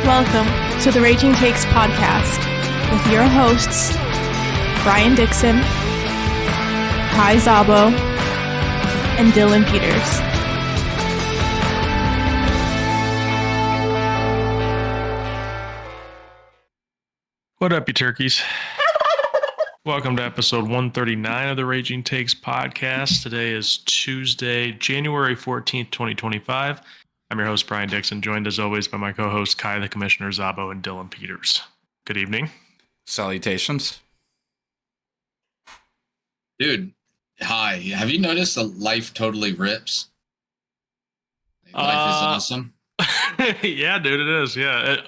Welcome to the Raging Takes podcast with your hosts, Brian Dixon, Kai Zabo, and Dylan Peters. What up, you turkeys? Welcome to episode 139 of the Raging Takes podcast. Today is Tuesday, January 14th, 2025. I'm your host, Brian Dixon, joined as always by my co-hosts, Kai the Commissioner, Zabo, and Dylan Peters. Good evening. Salutations. Dude, hi. Have you noticed that life totally rips? Life is awesome. Yeah, dude, it is. Yeah.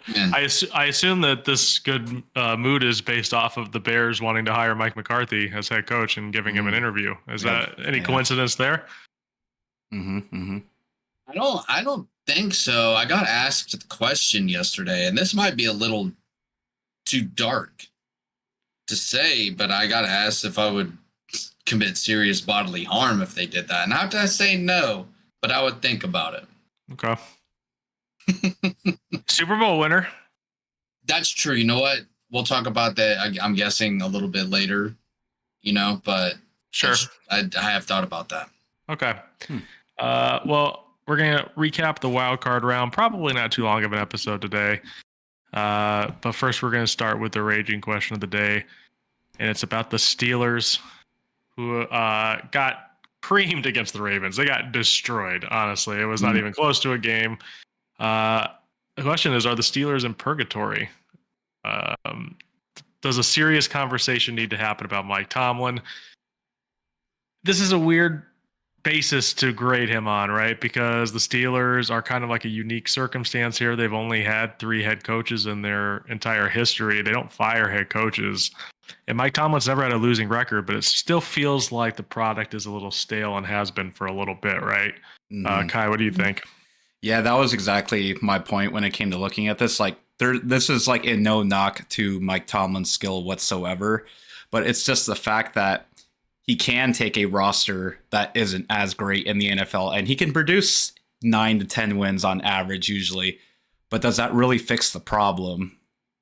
I assume that this good mood is based off of the Bears wanting to hire Mike McCarthy as head coach and giving him an interview. Is that any coincidence there? I don't think so. I got asked the question yesterday, and this might be a little too dark to say, but I got asked if I would commit serious bodily harm if they did that. And I have to say no, but I would think about it. Okay. Super Bowl winner. That's true. You know what? We'll talk about that, I'm guessing, a little bit later, but sure. I have thought about that. Okay. Well, we're going to recap the Wildcard round. Probably not too long of an episode today. But first, we're going to start with the raging question of the day. And it's about the Steelers, who got creamed against the Ravens. They got destroyed, honestly. It was not even close to a game. The question is, are the Steelers in purgatory? Does a serious conversation need to happen about Mike Tomlin? This is a weird basis to grade him on, right? Because the Steelers are kind of like a unique circumstance here. They've only had 3 head coaches in their entire history. They don't fire head coaches. And Mike Tomlin's never had a losing record, but it still feels like the product is a little stale and has been for a little bit, right? Kai, what do you think? Yeah, that was exactly my point when it came to looking at this. This is like a no knock to Mike Tomlin's skill whatsoever, but it's just the fact that he can take a roster that isn't as great in the NFL and he can produce 9 to 10 wins on average usually. But does that really fix the problem?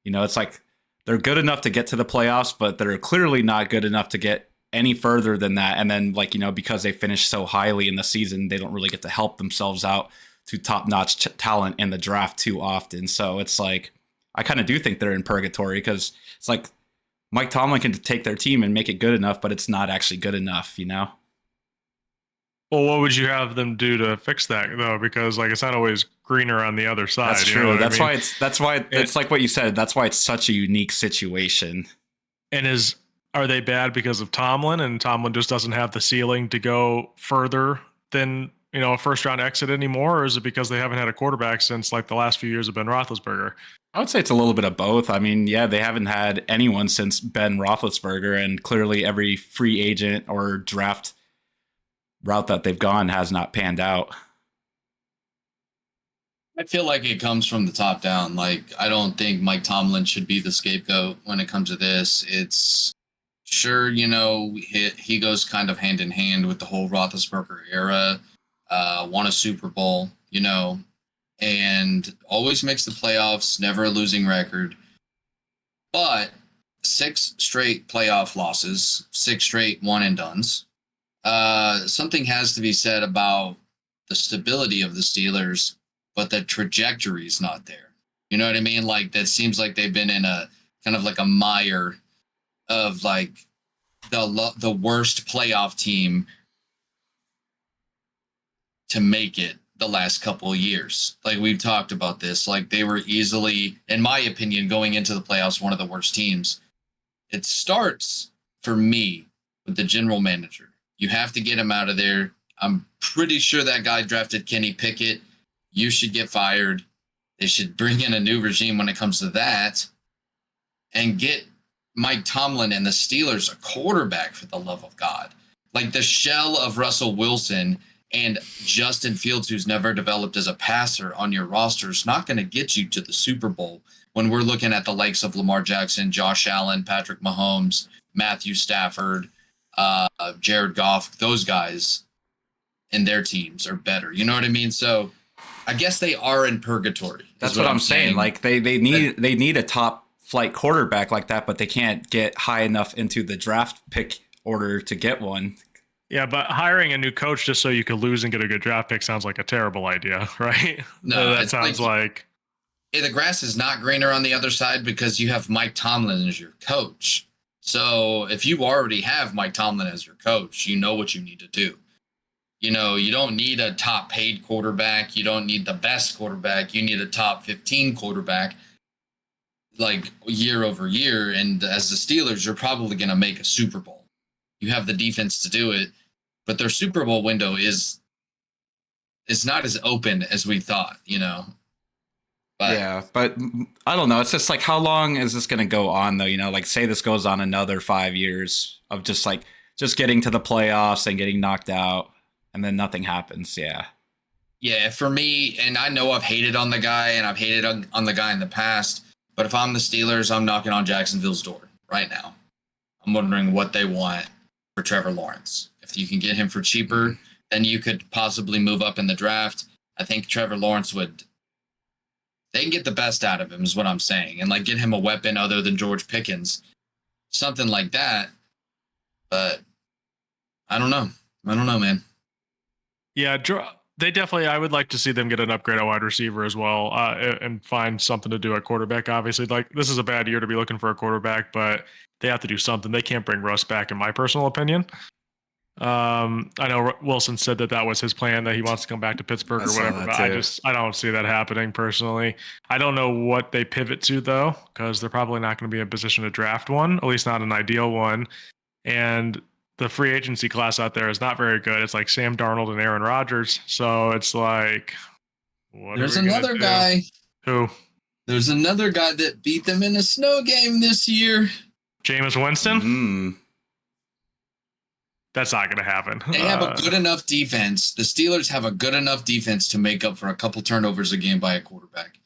It's like they're good enough to get to the playoffs, but they're clearly not good enough to get any further than that. And then because they finish so highly in the season, they don't really get to help themselves out to top-notch talent in the draft too often. So it's like, I kind of do think they're in purgatory because it's like Mike Tomlin can take their team and make it good enough, but it's not actually good enough, Well, what would you have them do to fix that, though? Because it's not always greener on the other side. That's true. That's why it's like what you said. That's why it's such a unique situation. And are they bad because of Tomlin, and Tomlin just doesn't have the ceiling to go further than a first round exit anymore, or is it because they haven't had a quarterback since the last few years of Ben Roethlisberger? I would say it's a little bit of both. I mean, yeah, they haven't had anyone since Ben Roethlisberger, and clearly every free agent or draft route that they've gone has not panned out. I feel like it comes from the top down. I don't think Mike Tomlin should be the scapegoat when it comes to this. It's sure, he goes kind of hand in hand with the whole Roethlisberger era. Won a Super Bowl, and always makes the playoffs, never a losing record. But 6 straight playoff losses, 6 straight one and dones. Something has to be said about the stability of the Steelers, but the trajectory is not there. You know what I mean? That seems like they've been in a kind of like a mire of the worst playoff team to make it the last couple of years. We've talked about this. They were easily, in my opinion, going into the playoffs, one of the worst teams. It starts, for me, with the general manager. You have to get him out of there. I'm pretty sure that guy drafted Kenny Pickett. You should get fired. They should bring in a new regime when it comes to that and get Mike Tomlin and the Steelers a quarterback, for the love of God. The shell of Russell Wilson and Justin Fields, who's never developed as a passer on your roster, is not going to get you to the Super Bowl when we're looking at the likes of Lamar Jackson, Josh Allen, Patrick Mahomes, Matthew Stafford, Jared Goff. Those guys and their teams are better. You know what I mean? So I guess they are in purgatory. That's what I'm saying. Like they need a top flight quarterback like that, but they can't get high enough into the draft pick order to get one. Yeah, but hiring a new coach just so you could lose and get a good draft pick sounds like a terrible idea, right? No, that sounds like the grass is not greener on the other side because you have Mike Tomlin as your coach. So if you already have Mike Tomlin as your coach, you know what you need to do. You know, you don't need a top paid quarterback. You don't need the best quarterback. You need a top 15 quarterback like year over year. And as the Steelers, you're probably going to make a Super Bowl. You have the defense to do it, but their Super Bowl window is not as open as we thought, you know. But I don't know. It's just like, how long is this going to go on, though? You know, like say this goes on another 5 years of just getting to the playoffs and getting knocked out, and then nothing happens. Yeah, for me, and I know I've hated on the guy, and I've hated on the guy in the past, but if I'm the Steelers, I'm knocking on Jacksonville's door right now. I'm wondering what they want for Trevor Lawrence. If you can get him for cheaper, then you could possibly move up in the draft. I think Trevor Lawrence they can get the best out of him is what I'm saying. And like get him a weapon other than George Pickens, something like that. But I don't know, man. Yeah, they definitely, I would like to see them get an upgrade at wide receiver as well, and find something to do at quarterback. Obviously, like this is a bad year to be looking for a quarterback, but they have to do something. They can't bring Russ back, in my personal opinion. I know Wilson said that was his plan, that he wants to come back to Pittsburgh or whatever, but I don't see that happening personally. I don't know what they pivot to though, because they're probably not going to be in a position to draft one, at least not an ideal one. And the free agency class out there is not very good. It's like Sam Darnold and Aaron Rodgers. So it's like, there's another guy. Who? There's another guy that beat them in a snow game this year. Jameis Winston? That's not going to happen. They have a good enough defense. The Steelers have a good enough defense to make up for a couple turnovers a game by a quarterback,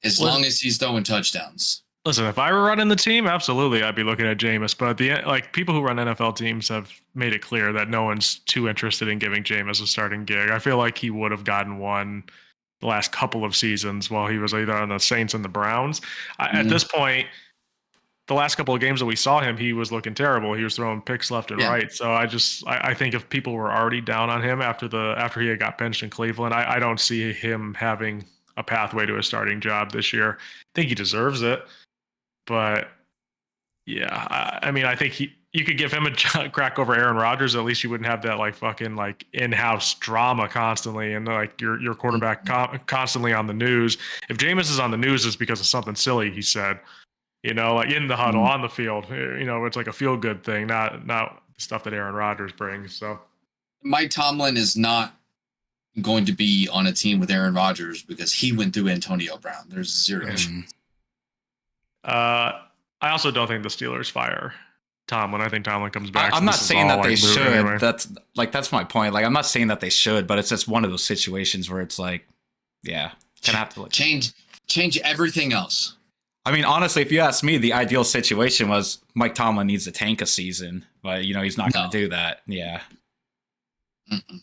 as long as he's throwing touchdowns. Listen, if I were running the team, absolutely, I'd be looking at Jameis. But people who run NFL teams have made it clear that no one's too interested in giving Jameis a starting gig. I feel like he would have gotten one the last couple of seasons while he was either on the Saints and the Browns. At this point, the last couple of games that we saw him, he was looking terrible. He was throwing picks left and right. So I think if people were already down on him after he had got benched in Cleveland, I don't see him having a pathway to a starting job this year. I think he deserves it. But yeah, I mean, I think you could give him a crack over Aaron Rodgers. At least you wouldn't have that like fucking like in-house drama constantly, and like your quarterback constantly on the news. If Jameis is on the news, it's because of something silly he said. You know, like in the huddle, on the field. You know, it's like a feel-good thing, not stuff that Aaron Rodgers brings. So Mike Tomlin is not going to be on a team with Aaron Rodgers because he went through Antonio Brown. There's zero chance. I also don't think the Steelers fire Tomlin. I think Tomlin comes back. I'm not saying that they should. Anyway. That's my point. Like, I'm not saying that they should, but it's just one of those situations where it's like, yeah, gonna have to change everything else. I mean, honestly, if you ask me, the ideal situation was Mike Tomlin needs to tank a season, but you know he's not going to do that. Yeah. Mm-mm.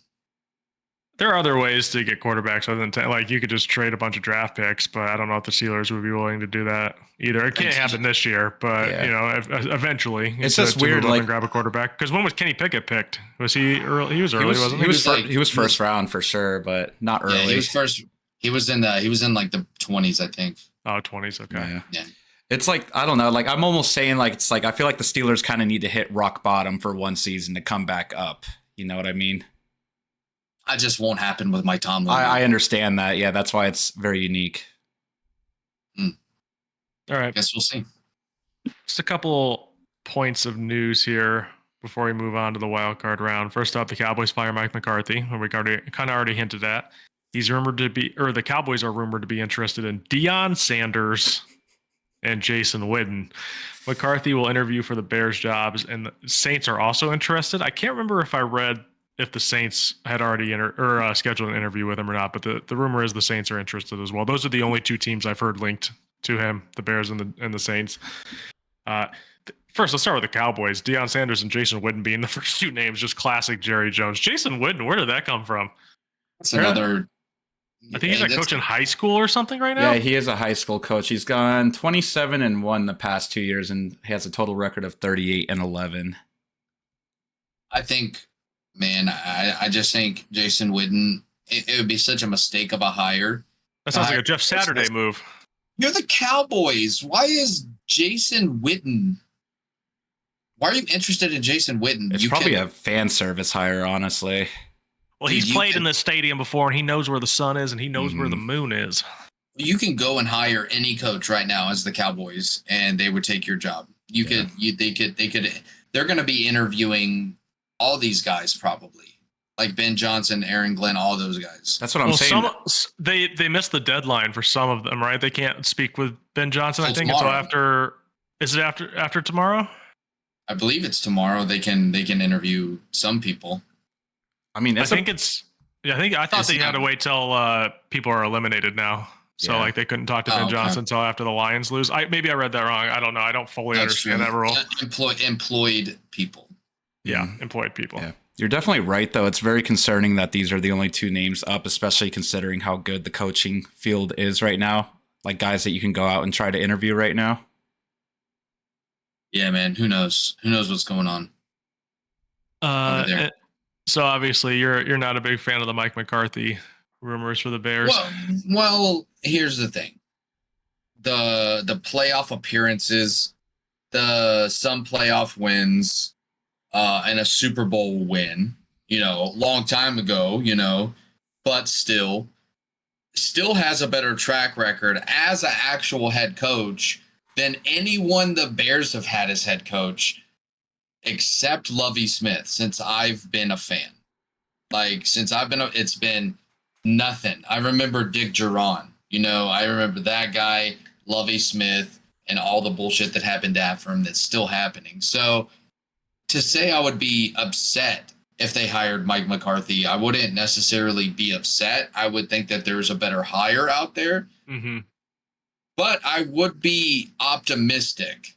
There are other ways to get quarterbacks other than like you could just trade a bunch of draft picks, but I don't know if the Steelers would be willing to do that either. It can't happen this year, but you know, eventually it's just weird. Like, and grab a quarterback, because when was Kenny Pickett picked? Was he early? He was early, wasn't he? He was first round for sure, but not early. Yeah, he was first. He was in like the 20s, I think. Oh, 20s. Okay. Yeah. It's like, I don't know. Like, I'm almost saying like, it's like, I feel like the Steelers kind of need to hit rock bottom for one season to come back up. You know what I mean? That just won't happen with Mike Tomlin. I understand that. Yeah, that's why it's very unique. All right. Guess we'll see. Just a couple points of news here before we move on to the wild card round. First up, the Cowboys fire Mike McCarthy, we already hinted at. He's rumored to be, or the Cowboys are rumored to be interested in Deion Sanders and Jason Witten. McCarthy will interview for the Bears jobs, and the Saints are also interested. I can't remember if I read if the Saints had already scheduled an interview with him or not, but the rumor is the Saints are interested as well. Those are the only two teams I've heard linked to him, the Bears and the Saints. First, let's start with the Cowboys. Deion Sanders and Jason Witten being the first two names, just classic Jerry Jones. Jason Witten, where did that come from? It's another I think he's like coaching high school or something right now. Yeah, he is a high school coach. He's gone 27-1 the past 2 years, and he has a total record of 38-11. I think, man, I just think Jason Witten, it would be such a mistake of a hire. That sounds like a Jeff Saturday move. You're the Cowboys. Why is Jason Witten? Why are you interested in Jason Witten? It's probably a fan service hire, honestly. Well, he's played in this stadium before, and he knows where the sun is, and he knows where the moon is. You can go and hire any coach right now as the Cowboys, and they would take your job. They're going to be interviewing all these guys probably. Like Ben Johnson, Aaron Glenn, all those guys. That's what I'm saying. They missed the deadline for some of them, right? They can't speak with Ben Johnson, I think, tomorrow. until after. Is it after tomorrow? I believe it's tomorrow. They can interview some people. I mean, I thought they had to wait till people are eliminated now. So like they couldn't talk to Ben Johnson until after the Lions lose. Maybe I read that wrong. I don't know. I don't fully understand that rule. Employed people. Yeah, employed people. Yeah. You're definitely right, though. It's very concerning that these are the only two names up, especially considering how good the coaching field is right now. Like guys that you can go out and try to interview right now. Yeah, man. Who knows? Who knows what's going on? So obviously you're not a big fan of the Mike McCarthy rumors for the Bears. Well, here's the thing. The playoff appearances, some playoff wins, and a Super Bowl win, a long time ago, but still has a better track record as an actual head coach than anyone the Bears have had as head coach, except Lovie Smith, since I've been a fan. It's been nothing. I remember Dick Duran, I remember that guy, Lovie Smith, and all the bullshit that happened after him that's still happening. So to say I would be upset if they hired Mike McCarthy, I wouldn't necessarily be upset. I would think that there's a better hire out there. Mm-hmm. But I would be optimistic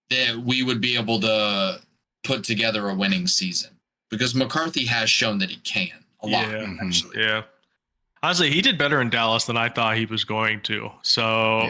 that we would be able to put together a winning season because McCarthy has shown that he can a lot. Actually. Yeah. Honestly, he did better in Dallas than I thought he was going to. So,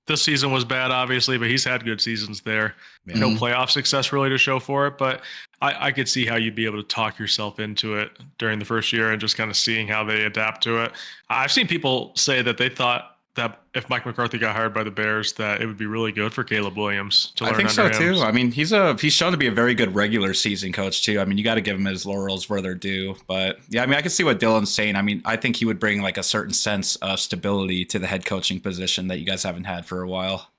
this season was bad, obviously, but he's had good seasons there. Yeah. No playoff success really to show for it, but I could see how you'd be able to talk yourself into it during the first year and just kind of seeing how they adapt to it. I've seen people say that they thought that if Mike McCarthy got hired by the Bears, that it would be really good for Caleb Williams to learn. I think so him. too. I mean, he's shown to be a very good regular season coach too. I mean, you got to give him his laurels where they're due. But yeah, I mean, I can see what Dylan's saying. I mean, I think he would bring like a certain sense of stability to the head coaching position that you guys haven't had for a while.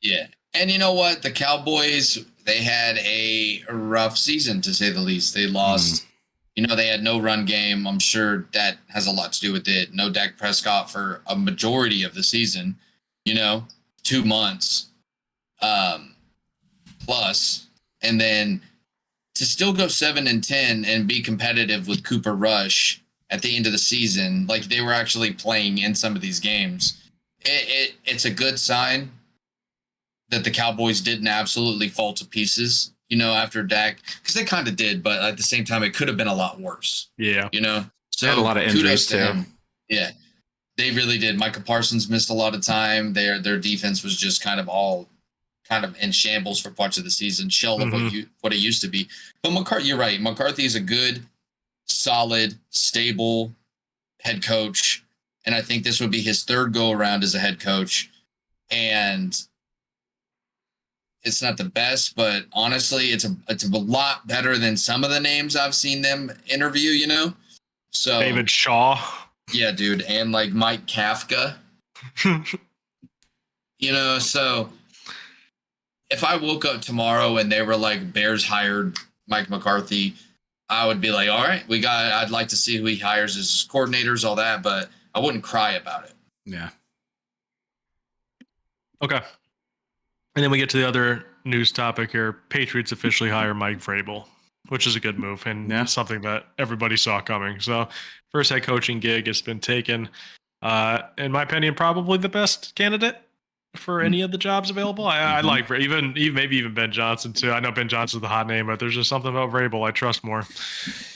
Yeah, and you know what? The Cowboys, they had a rough season to say the least. They lost. They had no run game. I'm sure that has a lot to do with it. No Dak Prescott for a majority of the season, 2 months plus. And then to still go 7-10 and be competitive with Cooper Rush at the end of the season, like they were actually playing in some of these games, it's a good sign that the Cowboys didn't absolutely fall to pieces. After Dak, because they kind of did, but at the same time, it could have been a lot worse. Yeah. So they had a lot of injuries too. Him. Yeah, they really did. Micah Parsons missed a lot of time. Their defense was just kind of in shambles for parts of the season, shell of what it used to be. But McCarthy, you're right. McCarthy is a good, solid, stable head coach, and I think this would be his third go around as a head coach. And it's not the best, but honestly, it's a lot better than some of the names I've seen them interview, So David Shaw. Yeah, dude. And like Mike Kafka. So if I woke up tomorrow and they were like Bears hired Mike McCarthy, I would be like, all right, I'd like to see who he hires as coordinators, all that, but I wouldn't cry about it. Yeah. Okay. And then we get to the other news topic here. Patriots officially hire Mike Vrabel, which is a good move and something that everybody saw coming. So first head coaching gig has been taken. In my opinion, probably the best candidate for any of the jobs available. I like maybe even Ben Johnson too. I know Ben Johnson's the hot name, but there's just something about Vrabel I trust more.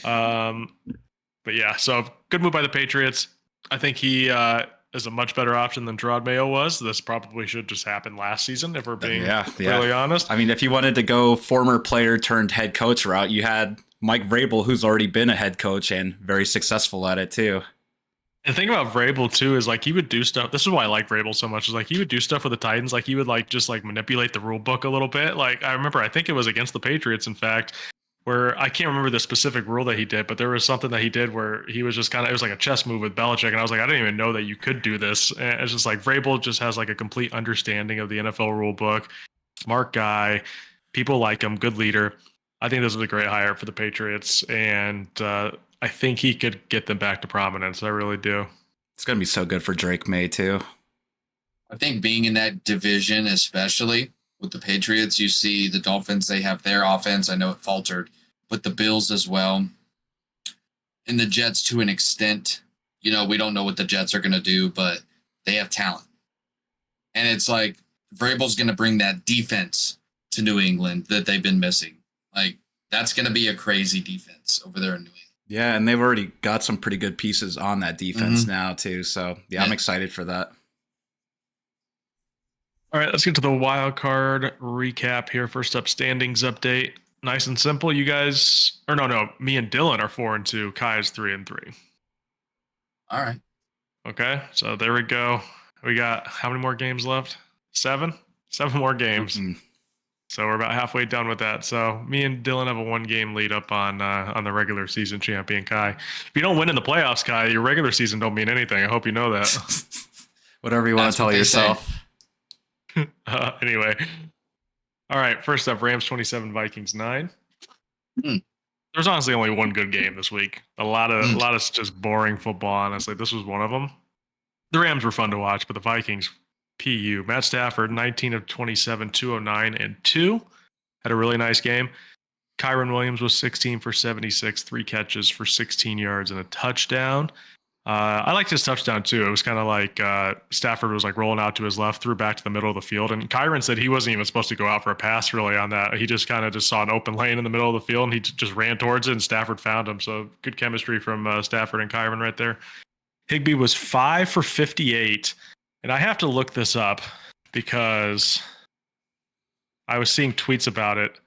But yeah, so good move by the Patriots. I think he is a much better option than Gerard Mayo was. This probably should just happen last season, if we're being really honest. I mean, if you wanted to go former player turned head coach route, you had Mike Vrabel, who's already been a head coach and very successful at it too. And the thing about Vrabel too is like he would do stuff. This is why I like Vrabel so much. Is like he would do stuff with the Titans. Like he would like just like manipulate the rule book a little bit. Like I remember, I think it was against the Patriots, in fact, where I can't remember the specific rule that he did, but there was something that he did where he was just kind of, it was like a chess move with Belichick. And I was like, I didn't even know that you could do this. And it's just like Vrabel just has like a complete understanding of the NFL rule book. Smart guy. People like him. Good leader. I think this was a great hire for the Patriots. And I think he could get them back to prominence. I really do. It's going to be so good for Drake May too. I think being in that division, especially with the Patriots, you see the Dolphins, they have their offense. I know it faltered, but the Bills as well. And the Jets to an extent, you know, we don't know what the Jets are going to do, but they have talent. And it's like Vrabel's going to bring that defense to New England that they've been missing. Like, that's going to be a crazy defense over there in New England. Yeah, and they've already got some pretty good pieces on that defense now too. So, yeah, I'm excited for that. All right, let's get to the wild card recap here. First up, standings update. Nice and simple. You guys, or no, me and Dylan are 4-2. Kai is 3-3. All right. Okay, so there we go. We got how many more games left? 7? 7 more games. Mm-hmm. So we're about halfway done with that. So me and Dylan have a 1-game lead up on the regular season champion, Kai. If you don't win in the playoffs, Kai, your regular season don't mean anything. I hope you know that. Whatever you want to tell yourself. Anyway. All right, first up, Rams 27, Vikings 9. There's honestly only one good game this week. A lot of just boring football, honestly. This was one of them. The Rams were fun to watch, but the Vikings, PU. Matt Stafford, 19 of 27, 209 and 2. Had a really nice game. Kyron Williams was 16 for 76, 3 catches for 16 yards and a touchdown. I liked his touchdown too. It was kind of like Stafford was like rolling out to his left, threw back to the middle of the field. And Kyron said he wasn't even supposed to go out for a pass really on that. He just kind of just saw an open lane in the middle of the field and he just ran towards it and Stafford found him. So good chemistry from Stafford and Kyron right there. Higbee was 5 for 58. And I have to look this up because I was seeing tweets about it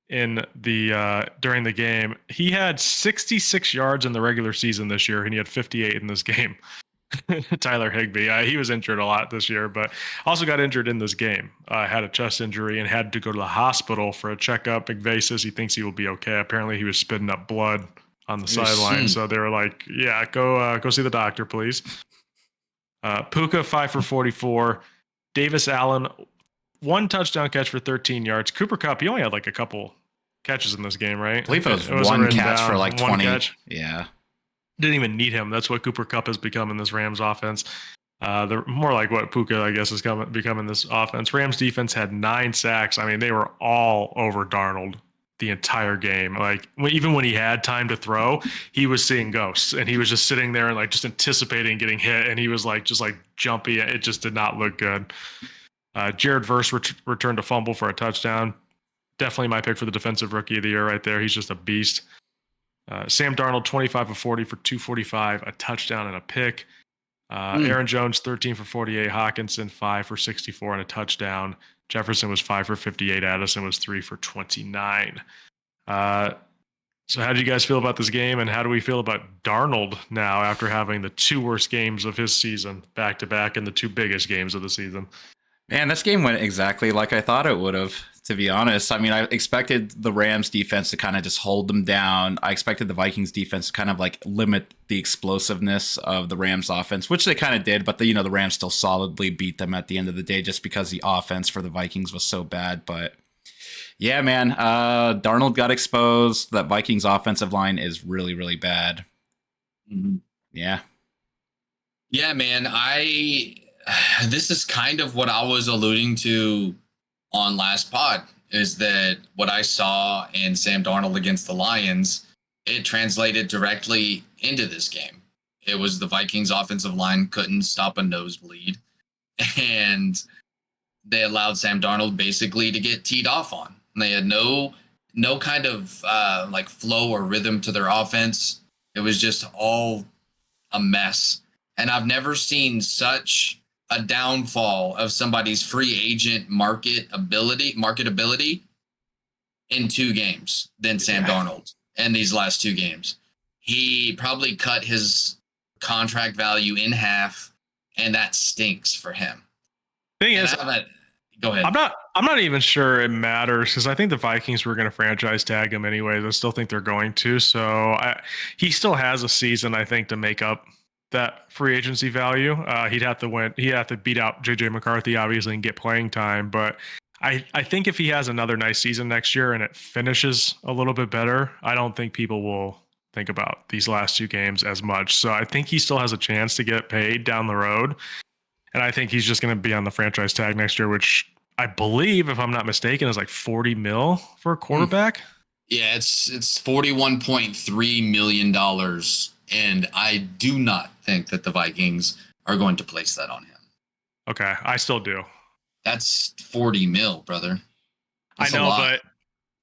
in the during the game. He had 66 yards in the regular season this year, and he had 58 in this game. Tyler Higbee. He was injured a lot this year, but also got injured in this game. Had a chest injury and had to go to the hospital for a checkup. McVay says he thinks he will be okay. Apparently, he was spitting up blood on the sideline, so they were like, "Yeah, go see the doctor, please." Puka 5 for 44. Davis Allen 1 touchdown catch for 13 yards. Cooper Kupp, he only had like a couple catches in this game, right? I believe it was one catch for like 20. Yeah. Didn't even need him. That's what Cooper Kupp has become in this Rams offense. They're more like what Puka, I guess, is becoming this offense. Rams defense had 9 sacks. I mean, they were all over Darnold the entire game. Like even when he had time to throw, he was seeing ghosts and he was just sitting there and like just anticipating getting hit. And he was like, just like jumpy. It just did not look good. Jared Verse returned a fumble for a touchdown. Definitely my pick for the defensive rookie of the year right there. He's just a beast. Sam Darnold, 25 of 40 for 245, a touchdown and a pick. Aaron Jones, 13 for 48. Hawkinson, 5 for 64 and a touchdown. Jefferson was 5 for 58. Addison was 3 for 29. So how do you guys feel about this game, and how do we feel about Darnold now after having the 2 worst games of his season back-to-back and the 2 biggest games of the season? Man, this game went exactly like I thought it would have, to be honest. I mean, I expected the Rams defense to kind of just hold them down. I expected the Vikings defense to kind of like limit the explosiveness of the Rams offense, which they kind of did, but the Rams still solidly beat them at the end of the day just because the offense for the Vikings was so bad. But yeah, man, Darnold got exposed. That Vikings offensive line is really, really bad. Mm-hmm. Yeah. Yeah, man, this is kind of what I was alluding to on last pod, is that what I saw in Sam Darnold against the Lions, it translated directly into this game. It was the Vikings offensive line couldn't stop a nosebleed, and they allowed Sam Darnold basically to get teed off on. They had no kind of like flow or rhythm to their offense. It was just all a mess. And I've never seen such a downfall of somebody's free agent marketability in 2 games than Sam Darnold in these last 2 games. He probably cut his contract value in half, and that stinks for him. Thing is, go ahead. I'm not even sure it matters because I think the Vikings were going to franchise tag him anyways. I still think they're going to. So he still has a season, I think, to make up that free agency value. He'd have to win. He'd have to beat out JJ McCarthy, obviously, and get playing time. But I think if he has another nice season next year and it finishes a little bit better, I don't think people will think about these last 2 games as much. So I think he still has a chance to get paid down the road. And I think he's just going to be on the franchise tag next year, which I believe, if I'm not mistaken, is like $40 million for a quarterback. Yeah, it's $41.3 million. And I do not think that the Vikings are going to place that on him. Okay, I still do. That's 40 mil, brother. That's I know, but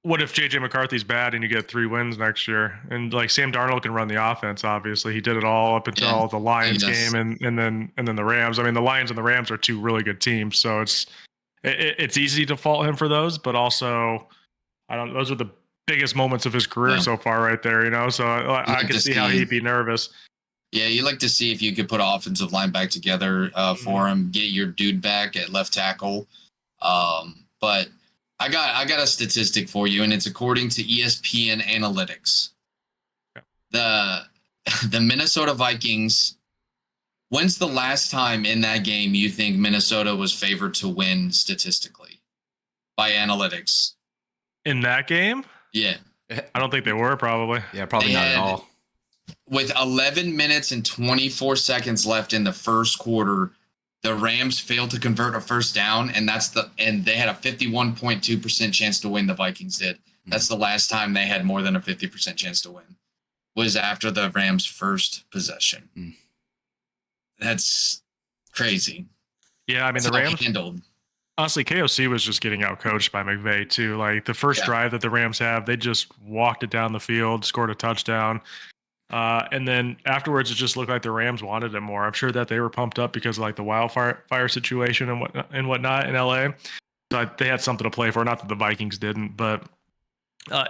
what if JJ McCarthy's bad and you get 3 wins next year? And like Sam Darnold can run the offense, obviously. He did it all up until the Lions game and then the Rams. I mean, the Lions and the Rams are 2 really good teams, so it's easy to fault him for those, but also those are the biggest moments of his career so far right there, So I can see how he'd be nervous. Yeah, you like to see if you could put an offensive line back together for him, get your dude back at left tackle. But I got a statistic for you, and it's according to ESPN Analytics. Okay. The Minnesota Vikings. When's the last time in that game you think Minnesota was favored to win statistically by analytics? In that game? Yeah. I don't think they were, probably. Yeah, probably not at all. With 11 minutes and 24 seconds left in the first quarter, the Rams failed to convert a first down, and they had a 51.2% chance to win. The Vikings did. That's the last time they had more than a 50% chance to win. Was after the Rams' first possession. That's crazy. Yeah, I mean, the Rams handled. Honestly, KOC was just getting outcoached by McVay too. Like the first drive that the Rams have, they just walked it down the field, scored a touchdown. And then afterwards, it just looked like the Rams wanted it more. I'm sure that they were pumped up because of like the wildfire situation and whatnot in LA. So they had something to play for. Not that the Vikings didn't, but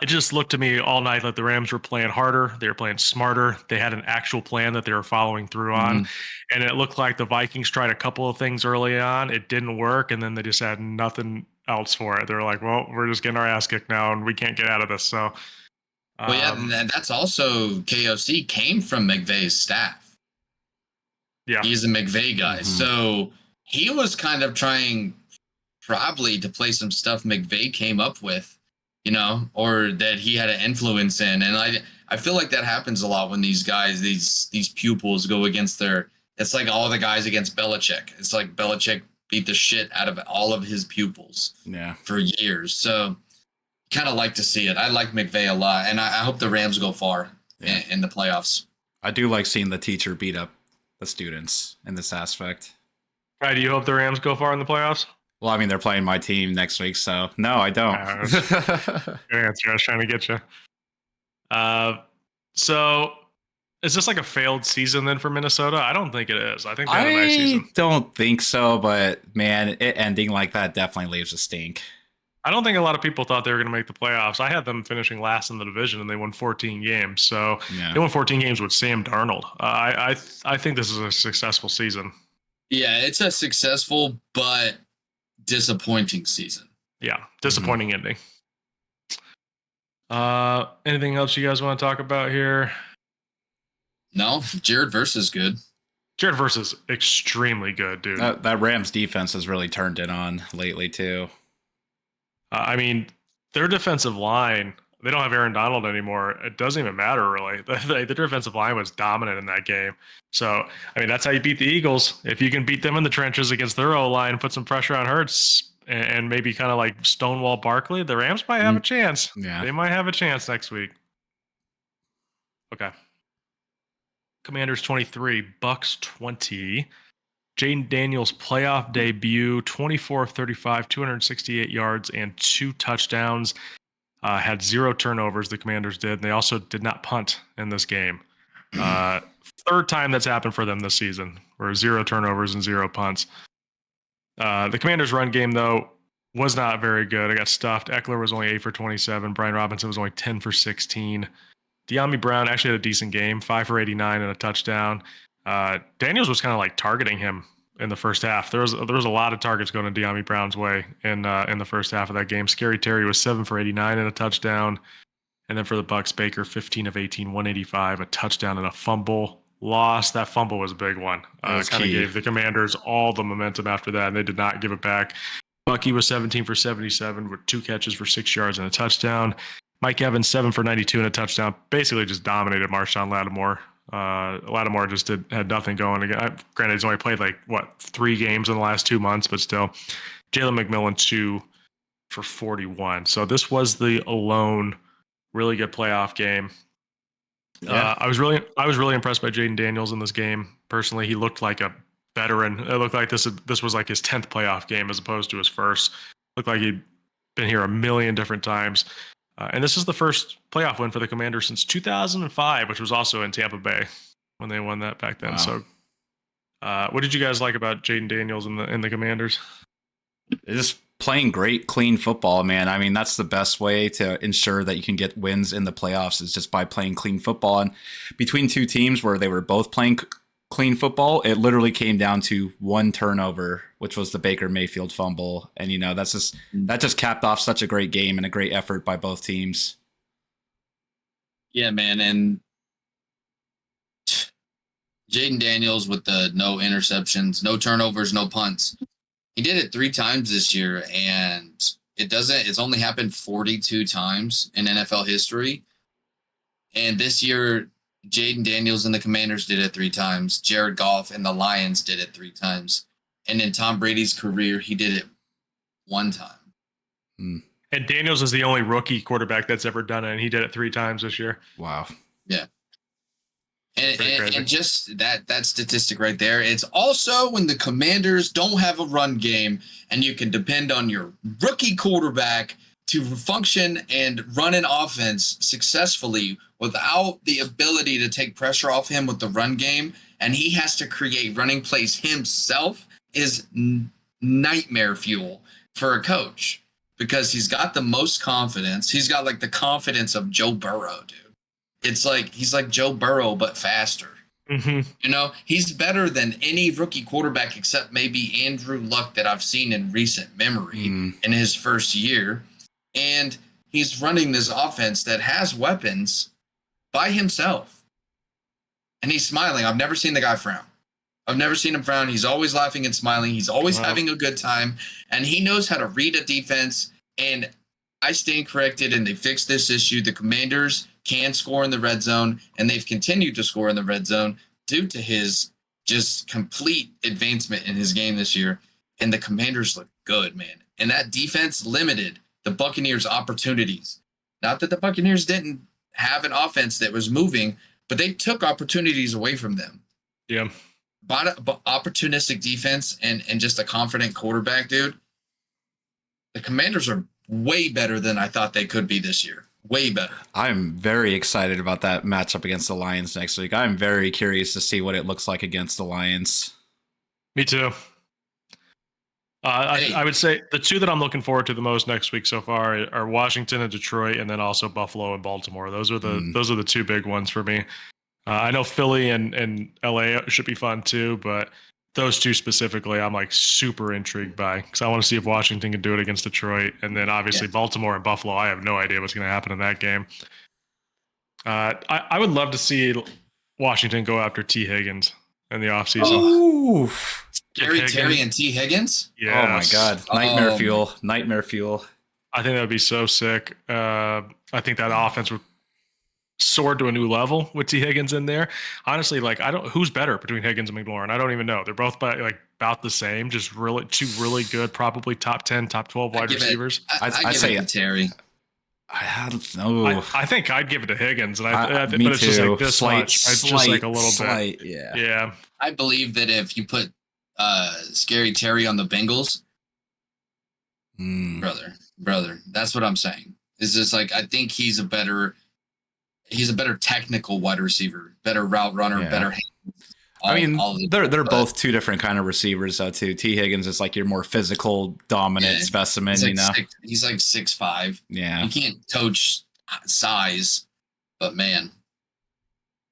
it just looked to me all night like the Rams were playing harder. They were playing smarter. They had an actual plan that they were following through on. And it looked like the Vikings tried a couple of things early on. It didn't work. And then they just had nothing else for it. They were like, well, we're just getting our ass kicked now and we can't get out of this. So, well, yeah, and that's also KOC came from McVay's staff. Yeah. He's a McVay guy. So he was kind of trying probably to play some stuff McVay came up with, or that he had an influence in. And I feel like that happens a lot when these guys, these pupils go against it's like all the guys against Belichick. It's like Belichick beat the shit out of all of his pupils for years. So kind of like to see it. I like McVay a lot, and I hope the Rams go far in the playoffs. I do like seeing the teacher beat up the students in this aspect. Do you hope the Rams go far in the playoffs? Well, I mean, they're playing my team next week, so no, I don't. Good answer. I was trying to get you. So is this like a failed season then for Minnesota? I don't think it is. I think they had a nice season. I don't think so, but man, it ending like that definitely leaves a stink. I don't think a lot of people thought they were going to make the playoffs. I had them finishing last in the division, and they won 14 games. So they won 14 games with Sam Darnold. I think this is a successful season. Yeah, it's a successful but disappointing season. Yeah, disappointing ending. Anything else you guys want to talk about here? No, Jared Verse is good. Jared Verse is extremely good, dude. That Rams defense has really turned it on lately too. I mean, their defensive line, they don't have Aaron Donald anymore. It doesn't even matter, really. The defensive line was dominant in that game. So, I mean, that's how you beat the Eagles. If you can beat them in the trenches against their O-line, put some pressure on Hurts, and maybe kind of like Stonewall Barkley, the Rams might have a chance. Yeah. They might have a chance next week. Okay. Commanders 23, Bucs 20. Jaden Daniels' playoff debut, 24 of 35, 268 yards, and 2 touchdowns. Had 0 turnovers, the Commanders did. They also did not punt in this game. Third time that's happened for them this season, where 0 turnovers and 0 punts. The Commanders' run game, though, was not very good. It got stuffed. Eckler was only 8 for 27. Brian Robinson was only 10 for 16. De'Ami Brown actually had a decent game, 5 for 89 and a touchdown. Daniels was kind of like targeting him in the first half. There was a lot of targets going to De'Ami Brown's way in the first half of that game. Scary Terry was 7 for 89 and a touchdown. And then for the Bucs, Baker 15 of 18, 185, a touchdown and a fumble. Lost. That fumble was a big one. Kind of gave the Commanders all the momentum after that, and they did not give it back. Bucky was 17 for 77 with 2 catches for 6 yards and a touchdown. Mike Evans 7 for 92 and a touchdown. Basically just dominated Marshawn Lattimore. Lattimore just had nothing going. Again, granted, he's only played 3 games in the last 2 months, but still. Jalen McMillan 2 for 41. So this was the alone really good playoff game. Yeah. I was really impressed by Jaden Daniels in this game. Personally, he looked like a veteran. It looked like this was like his 10th playoff game as opposed to his first. Looked like he'd been here a million different times. And this is the first playoff win for the Commanders since 2005, which was also in Tampa Bay when they won that back then. Wow. So what did you guys like about Jaden Daniels in the Commanders? Just playing great, clean football, man. I mean, that's the best way to ensure that you can get wins in the playoffs is just by playing clean football. And between two teams where they were both playing clean football, it literally came down to 1 turnover, which was the Baker Mayfield fumble. And, that just capped off such a great game and a great effort by both teams. Yeah, man. And Jaden Daniels with the no interceptions, no turnovers, no punts. He did it 3 times this year, and it's only happened 42 times in NFL history. And this year, Jaden Daniels and the Commanders did it 3 times. Jared Goff and the Lions did it 3 times. And in Tom Brady's career, he did it 1 time. And Daniels is the only rookie quarterback that's ever done it, and he did it 3 times this year. Wow. Yeah. And just that statistic right there. It's also when the Commanders don't have a run game and you can depend on your rookie quarterback to function and run an offense successfully without the ability to take pressure off him with the run game, and he has to create running plays himself, is nightmare fuel for a coach because he's got the most confidence. He's got the confidence of Joe Burrow, dude. It's like he's like Joe Burrow, but faster. Mm-hmm. He's better than any rookie quarterback except maybe Andrew Luck that I've seen in recent memory in his first year. And he's running this offense that has weapons by himself. And he's smiling. I've never seen the guy frown. I've never seen him frown. He's always laughing and smiling. He's always having a good time. And he knows how to read a defense. And I stand corrected, and they fixed this issue. The Commanders can score in the red zone, and they've continued to score in the red zone due to his just complete advancement in his game this year. And the Commanders look good, man. And that defense limited the Buccaneers' opportunities. Not that the Buccaneers didn't have an offense that was moving, but they took opportunities away from them. Yeah. But opportunistic defense and just a confident quarterback, dude. The Commanders are way better than I thought they could be this year. Way better. I'm very excited about that matchup against the Lions next week. I'm very curious to see what it looks like against the Lions. Me too. I would say the 2 that I'm looking forward to the most next week so far are Washington and Detroit, and then also Buffalo and Baltimore. Those are the 2 big ones for me. I know Philly and LA should be fun too, but those 2 specifically, I'm super intrigued by because I want to see if Washington can do it against Detroit, and then obviously Baltimore and Buffalo. I have no idea what's going to happen in that game. I would love to see Washington go after T. Higgins in the offseason. Scary Terry and T. Higgins? Yeah. Oh my God. Nightmare fuel. I think that would be so sick. I think that offense would soar to a new level with T. Higgins in there. Honestly, who's better between Higgins and McLaurin? I don't even know. They're both about the same. Just 2 really good, probably top 10, top 12 wide receivers. I say it to Terry. I don't know. I think I'd give it to Higgins, and but it's too. just this slight, much. It's just a little bit. Yeah. I believe that if you put Scary Terry on the Bengals, brother, that's what I'm saying. It's just I think he's a better. he's a better technical wide receiver, better route runner, better hands. They're both two different kind of receivers, though, too. T. Higgins is like your more physical, dominant specimen, he's like you know? He's like 6'5". Yeah. You can't coach size, but man.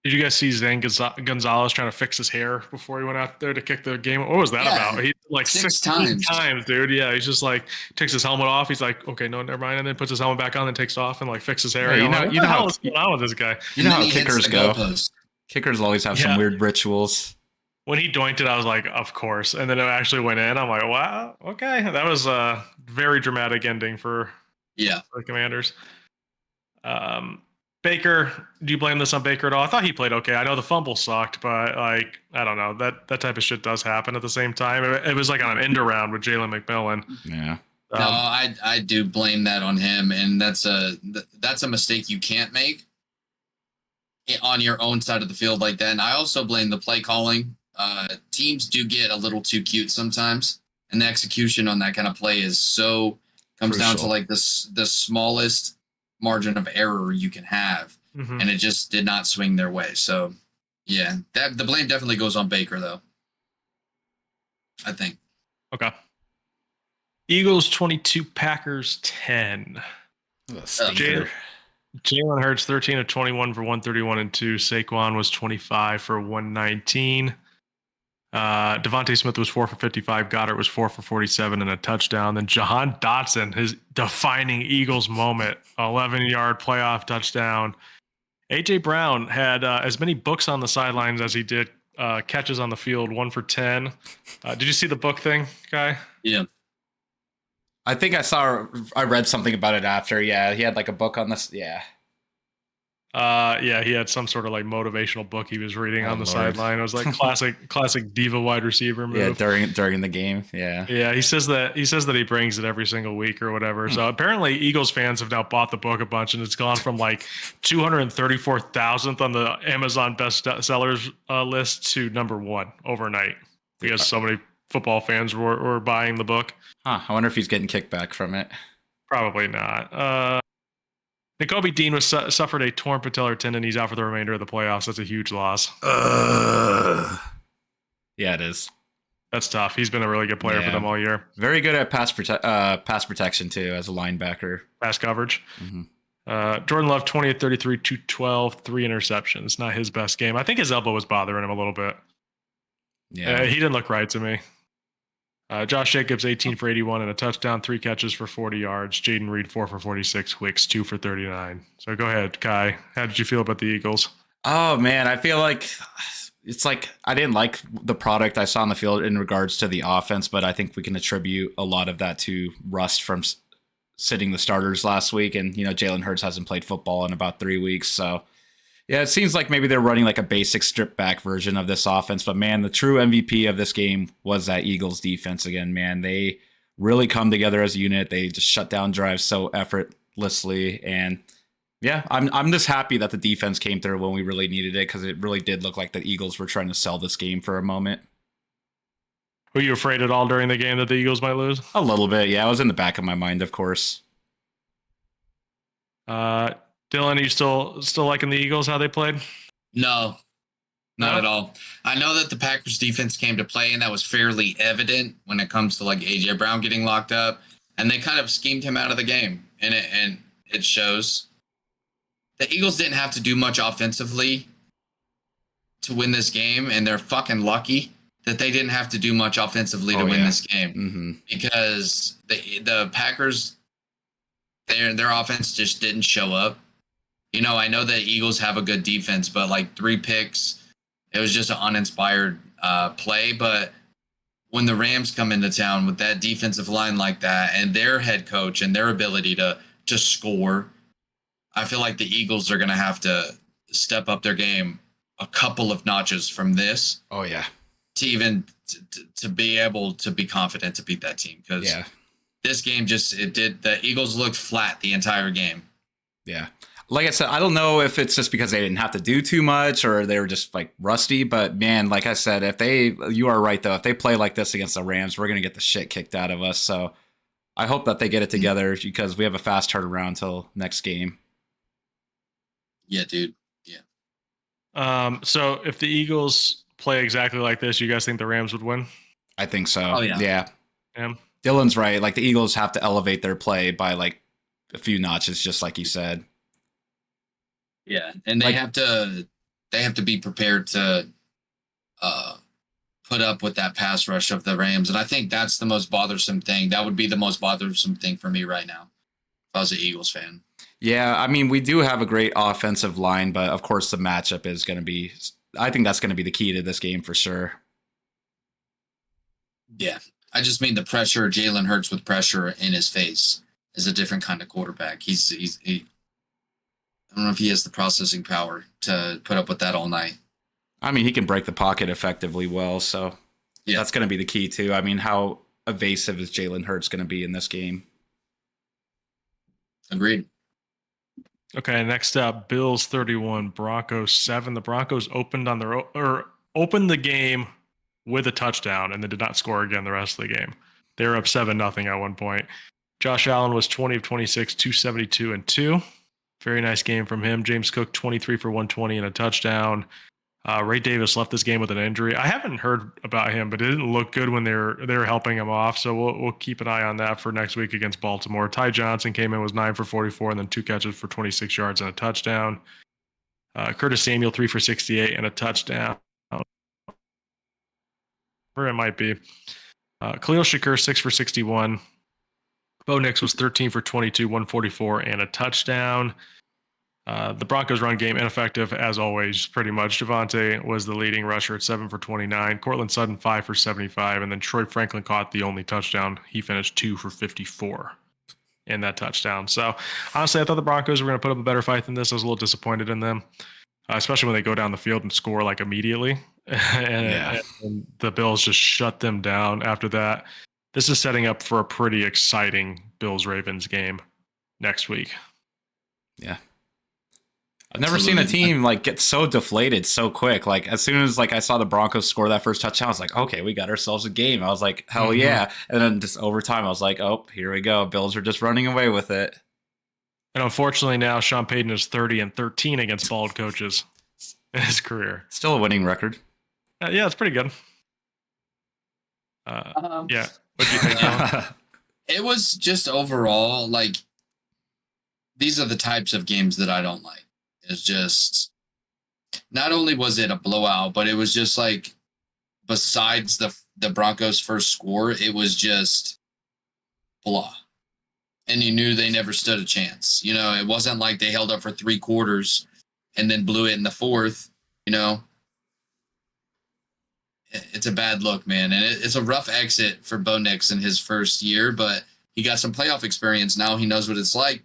Did you guys see Zane Gonzalez trying to fix his hair before he went out there to kick the game? What was that about? He like 16 times, dude. Yeah, he's just like takes his helmet off. He's like, okay, no, never mind, and then puts his helmet back on and takes off and like fixes his hair. Yeah, you know how what's going on with this guy? You know how kickers go. Kickers always have some weird rituals. When he doinked it, I was like, of course. And then it actually went in. I'm like, wow, okay. That was a very dramatic ending for the Commanders. Baker, do you blame this on Baker at all? I thought he played okay. I know the fumble sucked, but like, I don't know. That type of shit does happen at the same time. It was like on an end around with Jalen McMillan. Yeah. No, I do blame that on him, and that's a mistake you can't make on your own side of the field like that. And I also blame the play calling. Teams do get a little too cute sometimes, and the execution on that kind of play comes down to like the smallest margin of error you can have, and it just did not swing their way. So, yeah, the blame definitely goes on Baker, though, I think. Okay. Eagles 22, Packers 10. Jalen Hurts 13 of 21 for 131 and 2. Saquon was 25 for 119. Devontae Smith was 4 for 55. Goddard was 4 for 47 and a touchdown. Then Jahan Dotson, his defining Eagles moment, 11-yard playoff touchdown. A.J. Brown had as many books on the sidelines as he did catches on the field, 1 for 10. Did you see the book thing, Guy? Yeah. I think I read something about it after. Yeah, he had like a book on this. Yeah. He had some sort of like motivational book he was reading on the sideline. It was like classic diva wide receiver move. Yeah, during the game. Yeah. Yeah, he says that he brings it every single week or whatever. So apparently Eagles fans have now bought the book a bunch, and it's gone from like 234,000th on the Amazon bestsellers list to number 1 overnight because so many football fans were buying the book. I wonder if he's getting kickback from it. Probably not. Nakobe Dean suffered a torn patellar tendon. He's out for the remainder of the playoffs. That's a huge loss. Yeah, it is. That's tough. He's been a really good player for them all year. Very good at pass protection, too, as a linebacker. Pass coverage. Jordan Love, 20 of 33, 212, 3 interceptions. Not his best game. I think his elbow was bothering him a little bit. Yeah, he didn't look right to me. Josh Jacobs, 18 for 81 and a touchdown, 3 catches for 40 yards. Jaden Reed, 4 for 46. Wicks, 2 for 39. So go ahead, Kai. How did you feel about the Eagles? Oh, man, I feel like it's like I didn't like the product I saw on the field in regards to the offense, but I think we can attribute a lot of that to rust from sitting the starters last week. And, Jalen Hurts hasn't played football in about 3 weeks. So, yeah, it seems like maybe they're running like a basic stripped back version of this offense. But, man, the true MVP of this game was that Eagles defense again, man. They really come together as a unit. They just shut down drives so effortlessly. And, yeah, I'm just happy that the defense came through when we really needed it, because it really did look like the Eagles were trying to sell this game for a moment. Were you afraid at all during the game that the Eagles might lose? A little bit, yeah. It was in the back of my mind, of course. Dylan, are you still liking the Eagles, how they played? No, not at all. I know that the Packers defense came to play, and that was fairly evident when it comes to like A.J. Brown getting locked up, and they kind of schemed him out of the game, and it shows. The Eagles didn't have to do much offensively to win this game, and they're fucking lucky that they didn't have to do much offensively to win this game, because the Packers, their offense just didn't show up. I know that Eagles have a good defense, but like 3 picks, it was just an uninspired play. But when the Rams come into town with that defensive line like that, and their head coach and their ability to score, I feel like the Eagles are going to have to step up their game a couple of notches from this. Oh, yeah. To even to be able to be confident to beat that team. Because this game the Eagles looked flat the entire game. Yeah. Like I said, I don't know if it's just because they didn't have to do too much or they were just like rusty, but man, like I said, you are right though. If they play like this against the Rams, we're going to get the shit kicked out of us. So I hope that they get it together because we have a fast turnaround till next game. Yeah, dude. So if the Eagles play exactly like this, you guys think the Rams would win? I think so. Oh, yeah. Yeah. Dylan's right. Like the Eagles have to elevate their play by like a few notches, just like you said. Yeah, and they have to be prepared to put up with that pass rush of the Rams, and I think that's the most bothersome thing. That would be the most bothersome thing for me right now if I was an Eagles fan. Yeah, I mean, we do have a great offensive line, but of course the matchup is going to be, I think that's going to be the key to this game for sure. Yeah, I just mean the pressure. Jalen Hurts with pressure in his face is a different kind of quarterback. He I don't know if he has the processing power to put up with that all night. I mean, he can break the pocket effectively well, so that's going to be the key too. I mean, how evasive is Jalen Hurts going to be in this game? Agreed. Okay, next up, Bills 31, Broncos 7. The Broncos opened the game with a touchdown and then did not score again the rest of the game. They were up 7-0 at one point. Josh Allen was 20 of 26, 272 and 2. Very nice game from him. James Cook 23 for 120 and a touchdown. Ray Davis left this game with an injury. I haven't heard about him, but it didn't look good when they were helping him off. So we'll keep an eye on that for next week against Baltimore. Ty Johnson came in, was 9 for 44, and then 2 catches for 26 yards and a touchdown. Curtis Samuel 3 for 68 and a touchdown. Where it might be. Khalil Shakur 6 for 61. Bo Nix was 13 for 22, 144 and a touchdown. The Broncos run game ineffective as always, pretty much. Javonte was the leading rusher at 7 for 29. Cortland Sutton 5 for 75, and then Troy Franklin caught the only touchdown. He finished 2 for 54 in that touchdown. So honestly, I thought the Broncos were going to put up a better fight than this. I was a little disappointed in them, especially when they go down the field and score like immediately. and the Bills just shut them down after that. This is setting up for a pretty exciting Bills-Ravens game next week. Yeah. I've never seen a team like get so deflated so quick. Like as soon as like I saw the Broncos score that first touchdown, I was like, okay, we got ourselves a game. I was like, hell yeah. And then just over time, I was like, oh, here we go. Bills are just running away with it. And unfortunately now Sean Payton is 30-13 against bald coaches in his career. Still a winning record. Yeah, it's pretty good. Yeah. What do you think, Alan? It was just overall, like, these are the types of games that I don't like. It's just, not only was it a blowout, but it was just like, besides the Broncos' first score, it was just blah. And you knew they never stood a chance. You know, it wasn't like they held up for 3 quarters and then blew it in the fourth, you know. It's a bad look, man. And it's a rough exit for Bo Nix in his first year, but he got some playoff experience. Now he knows what it's like.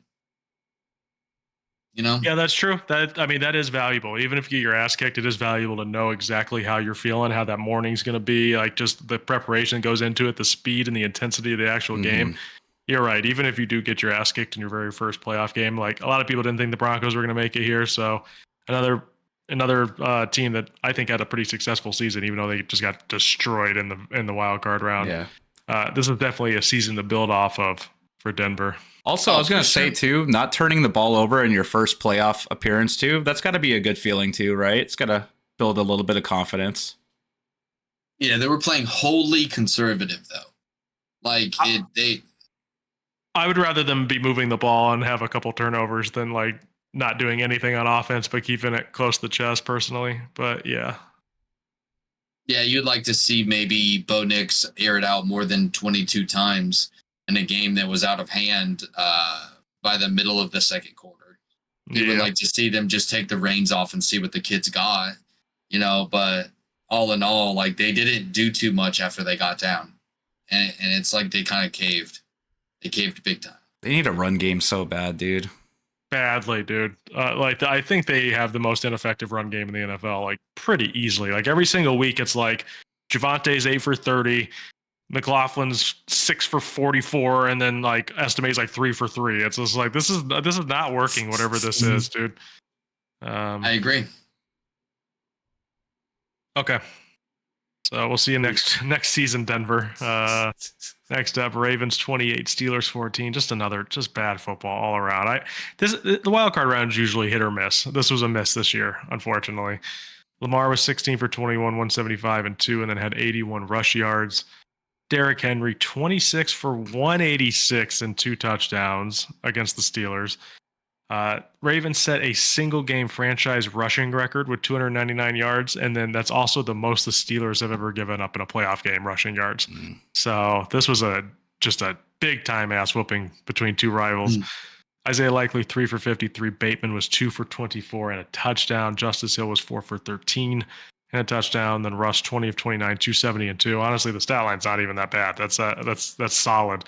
You know? Yeah, that's true. That is valuable. Even if you get your ass kicked, it is valuable to know exactly how you're feeling, how that morning's going to be, like just the preparation goes into it, the speed and the intensity of the actual game. You're right. Even if you do get your ass kicked in your very first playoff game, like a lot of people didn't think the Broncos were going to make it here. So another team that I think had a pretty successful season, even though they just got destroyed in the wild card round. Yeah. This is definitely a season to build off of for Denver. Also, I was going to say, too, not turning the ball over in your first playoff appearance, too, that's got to be a good feeling, too, right? It's got to build a little bit of confidence. Yeah, they were playing wholly conservative, though. Like, I would rather them be moving the ball and have a couple turnovers than, like, not doing anything on offense but keeping it close to the chest, personally. But, yeah. Yeah, you'd like to see maybe Bo Nix air it out more than 22 times in a game that was out of hand by the middle of the second quarter. You would like to see them just take the reins off and see what the kids got, you know, but all in all, like they didn't do too much after they got down. And it's like they kind of caved. They caved big time. They need a run game so bad, dude. Badly, dude. I think they have the most ineffective run game in the NFL, like pretty easily. Like every single week, it's like Javonte's 8 for 30, McLaughlin's 6 for 44, and then like estimates like 3 for 3. It's just like this is not working. Whatever this is, dude. I agree. Okay. So we'll see you next season, Denver. Next up, Ravens 28, Steelers 14. Just bad football all around. The wild card round is usually hit or miss. This was a miss this year, unfortunately. Lamar was 16 for 21, 175 and 2, and then had 81 rush yards. Derrick Henry 26 for 186 and 2 touchdowns against the Steelers. Ravens set a single game franchise rushing record with 299 yards, and then that's also the most the Steelers have ever given up in a playoff game rushing yards. So this was just a big time ass whooping between two rivals. Isaiah Likely 3 for 53, Bateman was 2 for 24 and a touchdown. Justice Hill was 4 for 13 and a touchdown. Then Russ 20 of 29, 270 and 2. Honestly, the stat line's not even that bad. That's solid.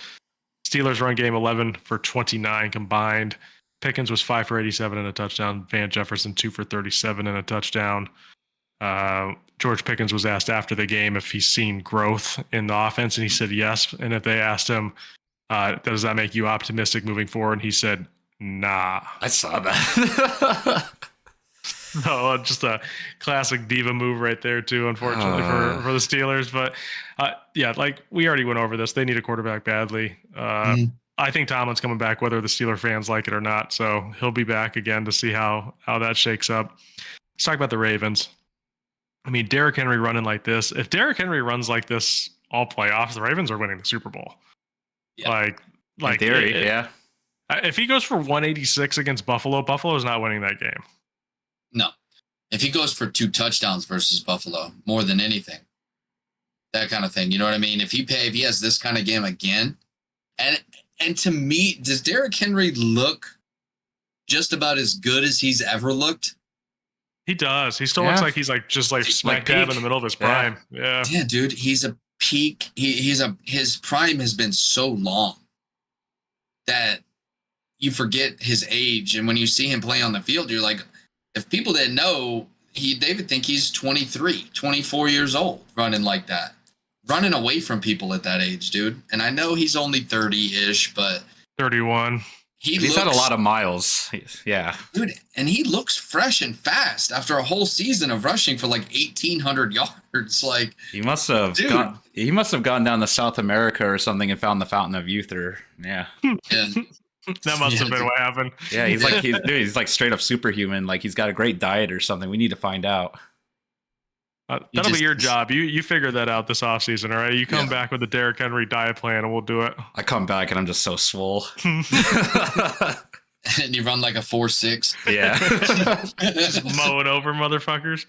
Steelers run game 11 for 29 combined. Pickens was 5 for 87 and a touchdown. Van Jefferson 2 for 37 and a touchdown. George Pickens was asked after the game if he's seen growth in the offense, and he said yes. And if they asked him, does that make you optimistic moving forward? And he said, nah. I saw that. No, just a classic diva move right there too, unfortunately for the Steelers. But yeah, like we already went over this. They need a quarterback badly. I think Tomlin's coming back, whether the Steeler fans like it or not. So he'll be back again to see how that shakes up. Let's talk about the Ravens. I mean, Derrick Henry running like this. If Derrick Henry runs like this all playoffs, the Ravens are winning the Super Bowl. Yeah. Like in theory, yeah. If he goes for 186 against Buffalo, Buffalo is not winning that game. No. If he goes for 2 touchdowns versus Buffalo, more than anything, that kind of thing. You know what I mean? If he has this kind of game again, and to me, does Derrick Henry look just about as good as he's ever looked? He does. He still looks like he's just smack dab in the middle of his prime. Yeah, dude, he's a peak. His prime has been so long that you forget his age, and when you see him play on the field, you're like, if people didn't know, they would think he's 23, 24 years old running like that. Running away from people at that age, dude. And I know he's only 30-ish, but 31. He's had a lot of miles. Yeah. Dude, and he looks fresh and fast after a whole season of rushing for like 1,800 yards. Like he must have gone down to South America or something and found the Fountain of Youth yeah. That must have been what happened. Yeah, he's like straight up superhuman. Like he's got a great diet or something. We need to find out. That'll be your job. You figure that out this offseason, all right? You come back with a Derrick Henry diet plan and we'll do it. I come back and I'm just so swole. And you run like a 4.6. Yeah. Just mowing over motherfuckers.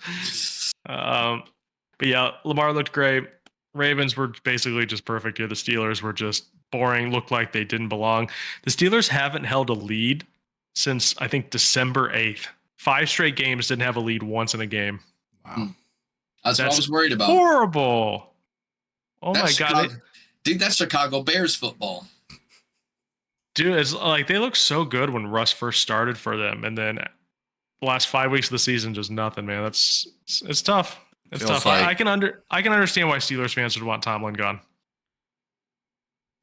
But yeah, Lamar looked great. Ravens were basically just perfect here. The Steelers were just boring, looked like they didn't belong. The Steelers haven't held a lead since, I think, December 8th. 5 straight games, didn't have a lead once in a game. Wow. That's what I was worried about. Horrible. Oh my God. Dude, that's Chicago Bears football. Dude, it's like they looked so good when Russ first started for them. And then the last 5 weeks of the season, just nothing, man. It's tough. It's tough. Like... I can understand why Steelers fans would want Tomlin gone.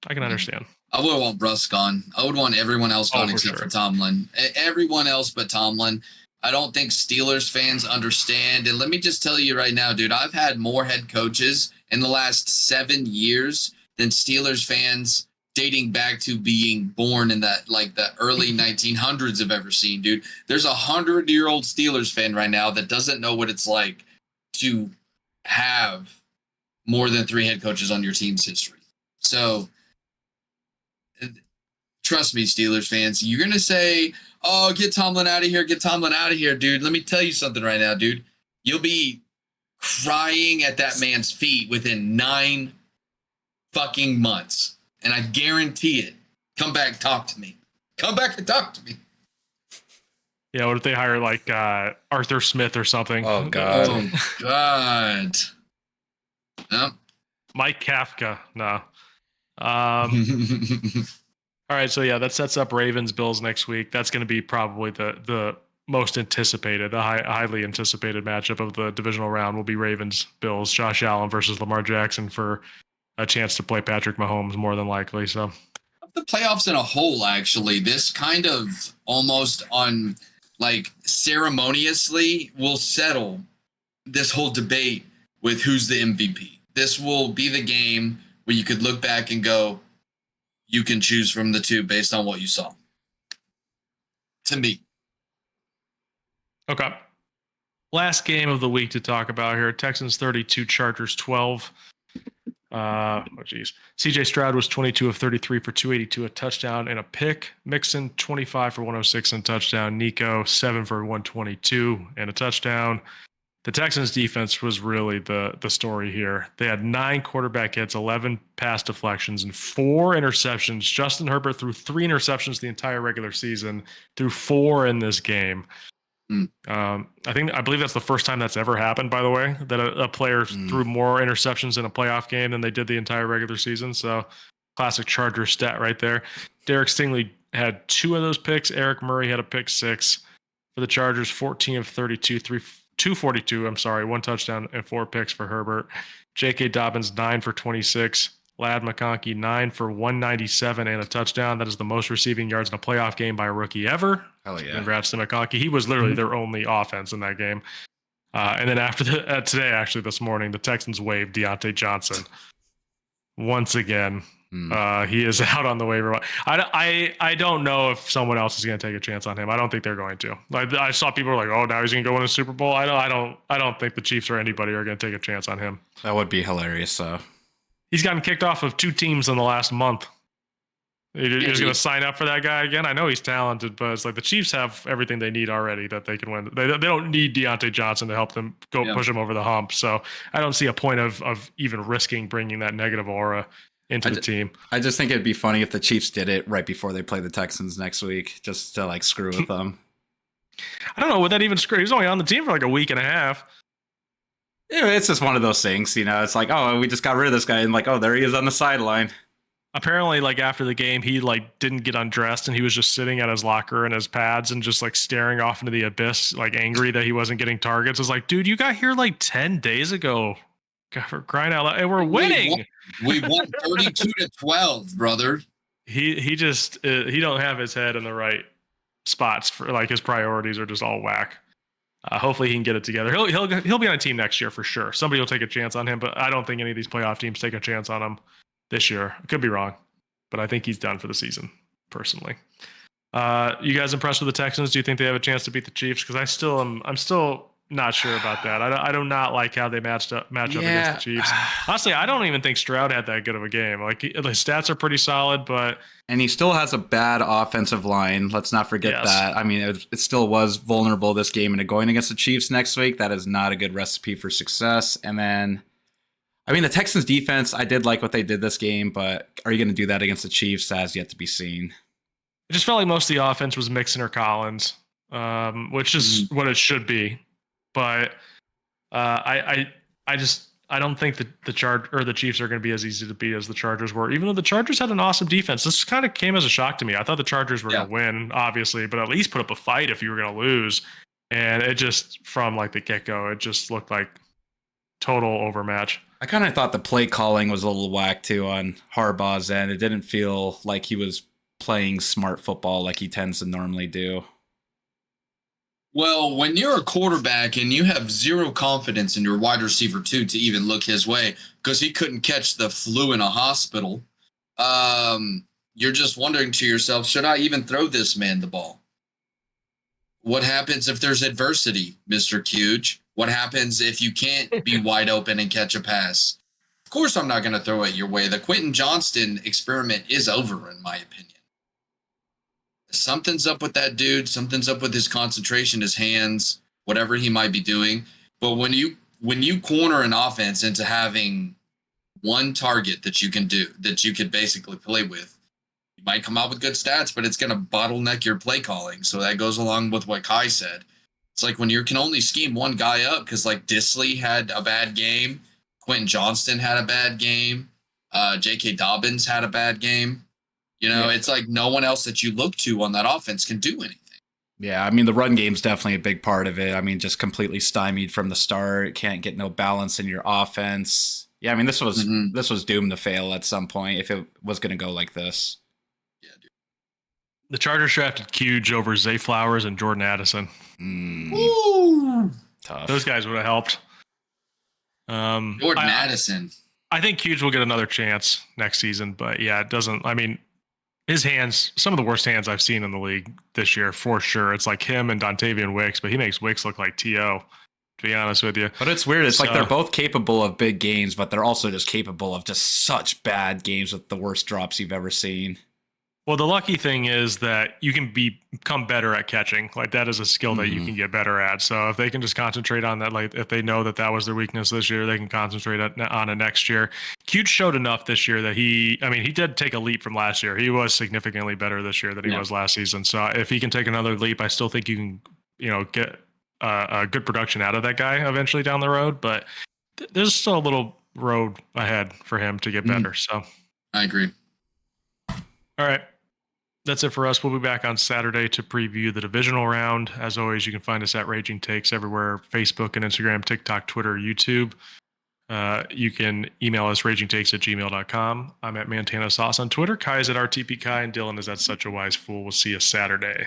I can understand. I would want Russ gone. I would want everyone else gone except for Tomlin. Everyone else but Tomlin. I don't think Steelers fans understand. And let me just tell you right now, dude, I've had more head coaches in the last 7 years than Steelers fans dating back to being born in that, like the early 1900s have ever seen, dude. There's 100-year-old Steelers fan right now that doesn't know what it's like to have more than 3 head coaches on your team's history. So trust me, Steelers fans, you're going to say, oh, get Tomlin out of here, dude. Let me tell you something right now, dude. You'll be crying at that man's feet within 9 fucking months. And I guarantee it. Come back, talk to me. Come back and talk to me. Yeah, what if they hire like Arthur Smith or something? Oh, God. Oh, God. No. Mike Kafka. No. All right, so yeah, that sets up Ravens-Bills next week. That's going to be probably the most anticipated, the highly anticipated matchup of the divisional round will be Ravens-Bills. Josh Allen versus Lamar Jackson for a chance to play Patrick Mahomes, more than likely. So the playoffs in a whole, actually, this kind of almost on like ceremoniously will settle this whole debate with who's the MVP. This will be the game where you could look back and go, you can choose from the two based on what you saw. To me. Okay. Last game of the week to talk about here. Texans 32, Chargers 12. CJ Stroud was 22 of 33 for 282, a touchdown and a pick. Mixon 25 for 106 and touchdown. Nico 7 for 122 and a touchdown. The Texans defense was really the story here. They had 9 quarterback hits, 11 pass deflections, and 4 interceptions. Justin Herbert threw 3 interceptions the entire regular season, threw 4 in this game. I believe that's the first time that's ever happened, by the way, that a player threw more interceptions in a playoff game than they did the entire regular season. So classic Charger stat right there. Derek Stingley had 2 of those picks. Eric Murray had a pick 6 for the Chargers, 14 of 32, 242, 1 touchdown and 4 picks for Herbert. J.K. Dobbins, 9 for 26. Lad McConkey, 9 for 197 and a touchdown. That is the most receiving yards in a playoff game by a rookie ever. Hell yeah. Congrats to McConkey. He was literally their only offense in that game. And then after today, actually this morning, the Texans waived Deontay Johnson once again. He is out on the waiver. I don't know if someone else is going to take a chance on him. I don't think they're going to. I saw people were like, "Oh, now he's going to go win a Super Bowl." I don't think the Chiefs or anybody are going to take a chance on him. That would be hilarious. He's gotten kicked off of 2 teams in the last month. He's going to sign up for that guy again. I know he's talented, but it's like the Chiefs have everything they need already that they can win. They don't need Deontay Johnson to help them push him over the hump. So I don't see a point of even risking bringing that negative aura into the team. I just think it'd be funny if the Chiefs did it right before they play the Texans next week, just to screw with them. I don't know. Would that even screw? He's only on the team for a week and a half. Yeah, it's just one of those things, It's like, oh, we just got rid of this guy, and oh, there he is on the sideline. Apparently, after the game, he didn't get undressed, and he was just sitting at his locker and his pads and just staring off into the abyss, angry that he wasn't getting targets. It's like, dude, you got here 10 days ago. God, for crying out loud, and we're winning. We won 32-12, brother. He just he don't have his head in the right spots for his priorities are just all whack. Hopefully he can get it together. He'll be on a team next year for sure. Somebody will take a chance on him, but I don't think any of these playoff teams take a chance on him this year. I could be wrong, but I think he's done for the season, personally. You guys impressed with the Texans? Do you think they have a chance to beat the Chiefs? Because I'm still not sure about that. I do not like how they match up against the Chiefs. Honestly, I don't even think Stroud had that good of a game. His stats are pretty solid, and he still has a bad offensive line. Let's not forget that. I mean, it still was vulnerable this game, and going against the Chiefs next week, that is not a good recipe for success. And then, the Texans defense, I did like what they did this game, but are you going to do that against the Chiefs? That has yet to be seen. It just felt like most of the offense was Mixon or Collins, which is what it should be. But I don't think that the Chiefs are going to be as easy to beat as the Chargers were, even though the Chargers had an awesome defense. This kind of came as a shock to me. I thought the Chargers were going to win, obviously, but at least put up a fight if you were going to lose. And it just, from the get-go, it just looked like total overmatch. I kind of thought the play calling was a little whack, too, on Harbaugh's end. It didn't feel like he was playing smart football like he tends to normally do. Well, when you're a quarterback and you have zero confidence in your wide receiver, too, to even look his way because he couldn't catch the flu in a hospital, you're just wondering to yourself, should I even throw this man the ball? What happens if there's adversity, Mr. Huge? What happens if you can't be wide open and catch a pass? Of course I'm not going to throw it your way. The Quentin Johnston experiment is over, in my opinion. Something's up with that dude. Something's up with his concentration, his hands, whatever he might be doing. But when you corner an offense into having one target that you can do, that you could basically play with, you might come out with good stats, but it's going to bottleneck your play calling. So that goes along with what Kai said. It's like when you can only scheme one guy up because Disley had a bad game, Quentin Johnston had a bad game, J.K. Dobbins had a bad game. It's like no one else that you look to on that offense can do anything. Yeah, the run game's definitely a big part of it. Just completely stymied from the start. Can't get no balance in your offense. Yeah, this was doomed to fail at some point if it was going to go like this. Yeah, dude. The Chargers drafted Huge over Zay Flowers and Jordan Addison. Tough. Those guys would have helped. Jordan Addison. I think Hughes will get another chance next season, but yeah, it doesn't. I mean, his hands, some of the worst hands I've seen in the league this year, for sure. It's like him and Dontavian Wicks, but he makes Wicks look like T.O., to be honest with you. But it's weird. It's like they're both capable of big games, but they're also just capable of just such bad games with the worst drops you've ever seen. Well, the lucky thing is that you can become better at catching. Like, that is a skill that you can get better at. So if they can just concentrate on that, like if they know that that was their weakness this year, they can concentrate on it next year. Cute showed enough this year that he did take a leap from last year. He was significantly better this year than he was last season. So if he can take another leap, I still think you can, get a good production out of that guy eventually down the road. But there's still a little road ahead for him to get better. So I agree. All right. That's it for us. We'll be back on Saturday to preview the divisional round. As always, you can find us at Raging Takes everywhere: Facebook and Instagram, TikTok, Twitter, YouTube. You can email us ragingtakes@gmail.com. I'm at Montana Sauce on Twitter. Kai is at RTP Kai, and Dylan is at Such a Wise Fool. We'll see you Saturday.